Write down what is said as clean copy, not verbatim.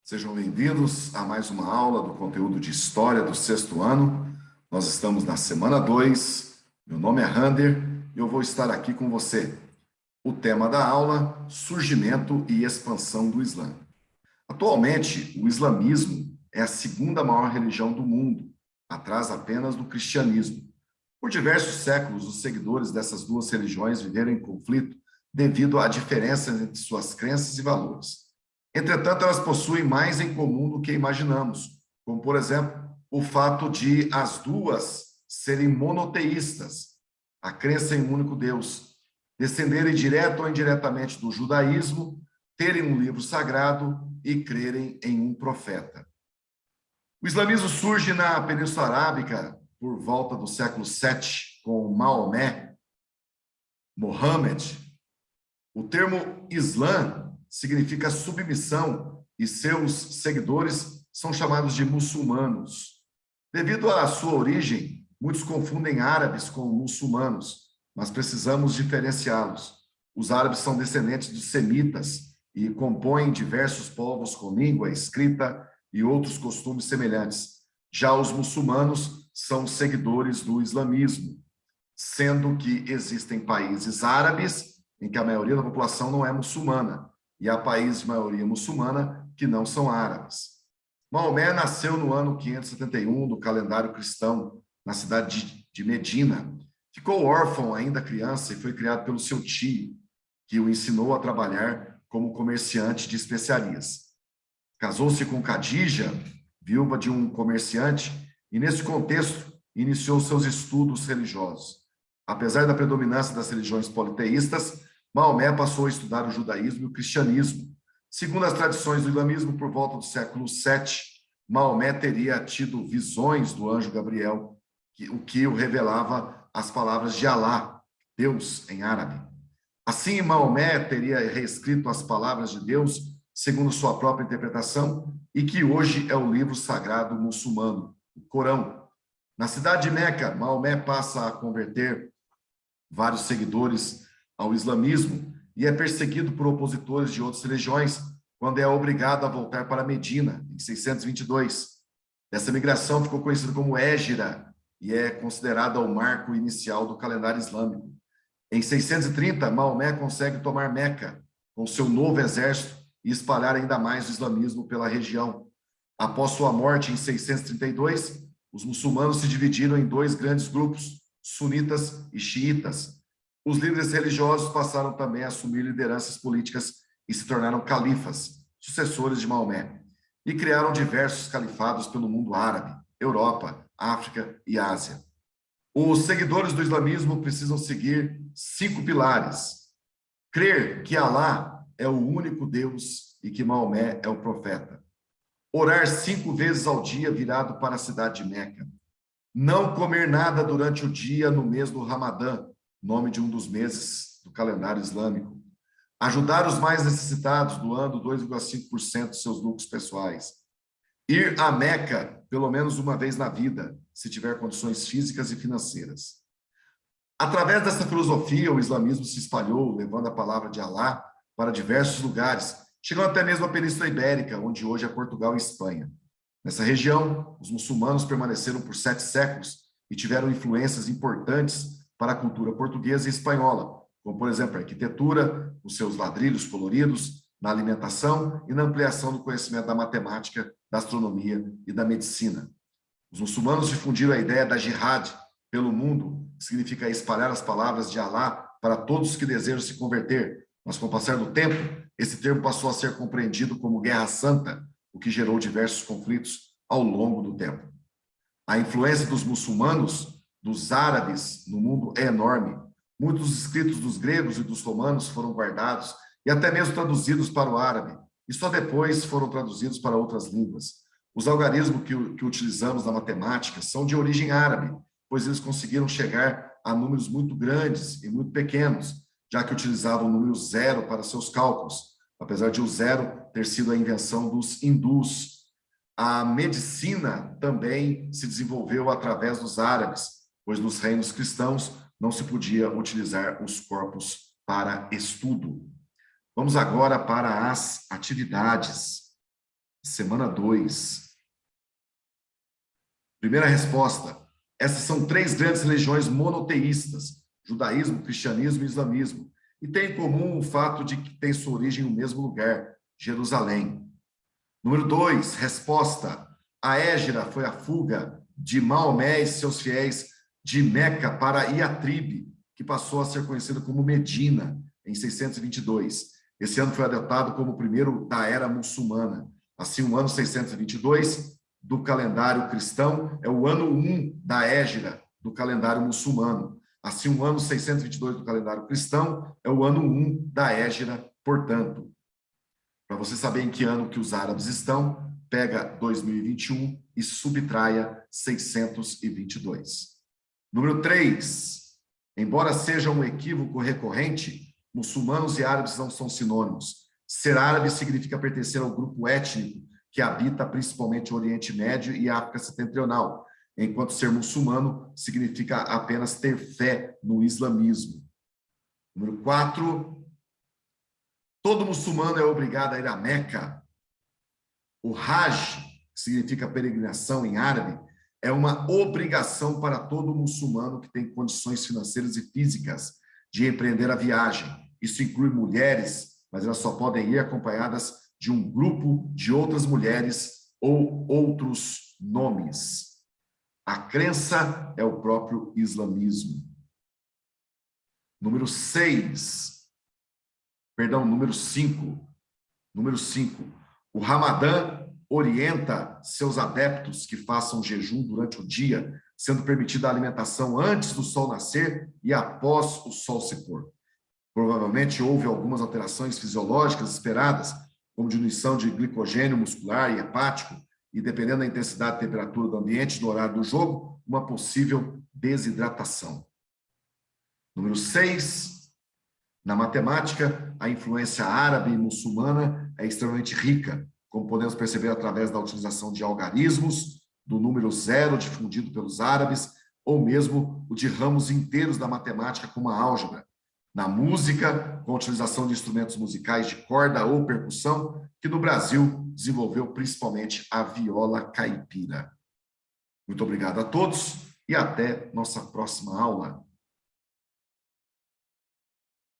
Sejam bem-vindos a mais uma aula do conteúdo de História do sexto ano. Nós estamos na semana 2. Meu nome é Rander e eu vou estar aqui com você. O tema da aula: surgimento e expansão do Islã. Atualmente, o islamismo é a segunda maior religião do mundo, atrás apenas do cristianismo. Por diversos séculos, os seguidores dessas duas religiões viveram em conflito devido à diferença entre suas crenças e valores. Entretanto, elas possuem mais em comum do que imaginamos, como, por exemplo, o fato de as duas serem monoteístas, a crença em um único Deus, descenderem direto ou indiretamente do judaísmo, terem um livro sagrado e crerem em um profeta. O islamismo surge na Península Arábica por volta do século VII, com Maomé, Mohammed. O termo Islã significa submissão e seus seguidores são chamados de muçulmanos. Devido à sua origem, muitos confundem árabes com muçulmanos, mas precisamos diferenciá-los. Os árabes são descendentes dos semitas e compõem diversos povos com língua, escrita e outros costumes semelhantes. Já os muçulmanos são seguidores do islamismo, sendo que existem países árabes em que a maioria da população não é muçulmana, e há países de maioria muçulmana que não são árabes. Maomé nasceu no ano 571 do calendário cristão, na cidade de Medina. Ficou órfão ainda criança e foi criado pelo seu tio, que o ensinou a trabalhar como comerciante de especiarias. Casou-se com Khadija, viúva de um comerciante, e nesse contexto iniciou seus estudos religiosos. Apesar da predominância das religiões politeístas, Maomé passou a estudar o judaísmo e o cristianismo. Segundo as tradições do islamismo, por volta do século VII, Maomé teria tido visões do anjo Gabriel, o que o revelava as palavras de Alá, Deus em árabe. Assim, Maomé teria reescrito as palavras de Deus segundo sua própria interpretação e que hoje é o livro sagrado muçulmano, o Corão. Na cidade de Meca, Maomé passa a converter vários seguidores ao islamismo e é perseguido por opositores de outras religiões quando é obrigado a voltar para Medina, em 622. Essa migração ficou conhecida como Hégira e é considerada o marco inicial do calendário islâmico. Em 630, Maomé consegue tomar Meca com seu novo exército e espalhar ainda mais o islamismo pela região. Após sua morte, em 632, os muçulmanos se dividiram em dois grandes grupos, sunitas e xiitas. Os líderes religiosos passaram também a assumir lideranças políticas e se tornaram califas, sucessores de Maomé, e criaram diversos califados pelo mundo árabe, Europa, África e Ásia. Os seguidores do islamismo precisam seguir 5 pilares: crer que Alá é o único Deus e que Maomé é o profeta. Orar 5 vezes ao dia virado para a cidade de Meca. Não comer nada durante o dia no mês do Ramadã, nome de um dos meses do calendário islâmico. Ajudar os mais necessitados, doando 2,5% de seus lucros pessoais. Ir a Meca pelo menos uma vez na vida, se tiver condições físicas e financeiras. Através dessa filosofia, o islamismo se espalhou, levando a palavra de Alá para diversos lugares, chegando até mesmo à Península Ibérica, onde hoje é Portugal e Espanha. Nessa região, os muçulmanos permaneceram por 7 séculos e tiveram influências importantes para a cultura portuguesa e espanhola, como, por exemplo, a arquitetura, os seus ladrilhos coloridos, na alimentação e na ampliação do conhecimento da matemática, da astronomia e da medicina. Os muçulmanos difundiram a ideia da jihad pelo mundo, que significa espalhar as palavras de Alá para todos que desejam se converter, mas com o passar do tempo, esse termo passou a ser compreendido como guerra santa, o que gerou diversos conflitos ao longo do tempo. A influência dos muçulmanos, dos árabes no mundo é enorme. Muitos escritos dos gregos e dos romanos foram guardados e até mesmo traduzidos para o árabe, e só depois foram traduzidos para outras línguas. Os algarismos que utilizamos na matemática são de origem árabe, pois eles conseguiram chegar a números muito grandes e muito pequenos, já que utilizavam o número 0 para seus cálculos, apesar de o 0 ter sido a invenção dos hindus. A medicina também se desenvolveu através dos árabes, pois nos reinos cristãos não se podia utilizar os corpos para estudo. Vamos agora para as atividades. semana 2. Primeira resposta. Essas são 3 grandes religiões monoteístas, judaísmo, cristianismo e islamismo, e têm em comum o fato de que têm sua origem no mesmo lugar, Jerusalém. Número 2, resposta. A Hégira foi a fuga de Maomé e seus fiéis de Meca para Iatribe, que passou a ser conhecida como Medina, em 622. Esse ano foi adotado como o primeiro da era muçulmana. Assim, o ano 622 do calendário cristão é o ano 1 da Hégira do calendário muçulmano. Assim, o ano 622 do calendário cristão é o ano 1 da Hégira, portanto. Para você saber em que ano que os árabes estão, pega 2021 e subtraia 622. Número 3. Embora seja um equívoco recorrente, muçulmanos e árabes não são sinônimos. Ser árabe significa pertencer ao grupo étnico que habita principalmente o Oriente Médio e a África Setentrional, enquanto ser muçulmano significa apenas ter fé no islamismo. Número 4. Todo muçulmano é obrigado a ir a Meca. O Hajj, que significa peregrinação em árabe, é uma obrigação para todo muçulmano que tem condições financeiras e físicas de empreender a viagem. Isso inclui mulheres, mas elas só podem ir acompanhadas de um grupo de outras mulheres ou outros nomes. A crença é o próprio islamismo. Número 5. Número 5. O Ramadã orienta seus adeptos que façam jejum durante o dia, sendo permitida a alimentação antes do sol nascer e após o sol se pôr. Provavelmente houve algumas alterações fisiológicas esperadas, como diminuição de glicogênio muscular e hepático, e dependendo da intensidade e temperatura do ambiente no horário do jogo, uma possível desidratação. Número 6. Na matemática, a influência árabe e muçulmana é extremamente rica, como podemos perceber através da utilização de algarismos, do número 0 difundido pelos árabes, ou mesmo o de ramos inteiros da matemática, como a álgebra. Na música, com a utilização de instrumentos musicais de corda ou percussão, que no Brasil desenvolveu principalmente a viola caipira. Muito obrigado a todos e até nossa próxima aula.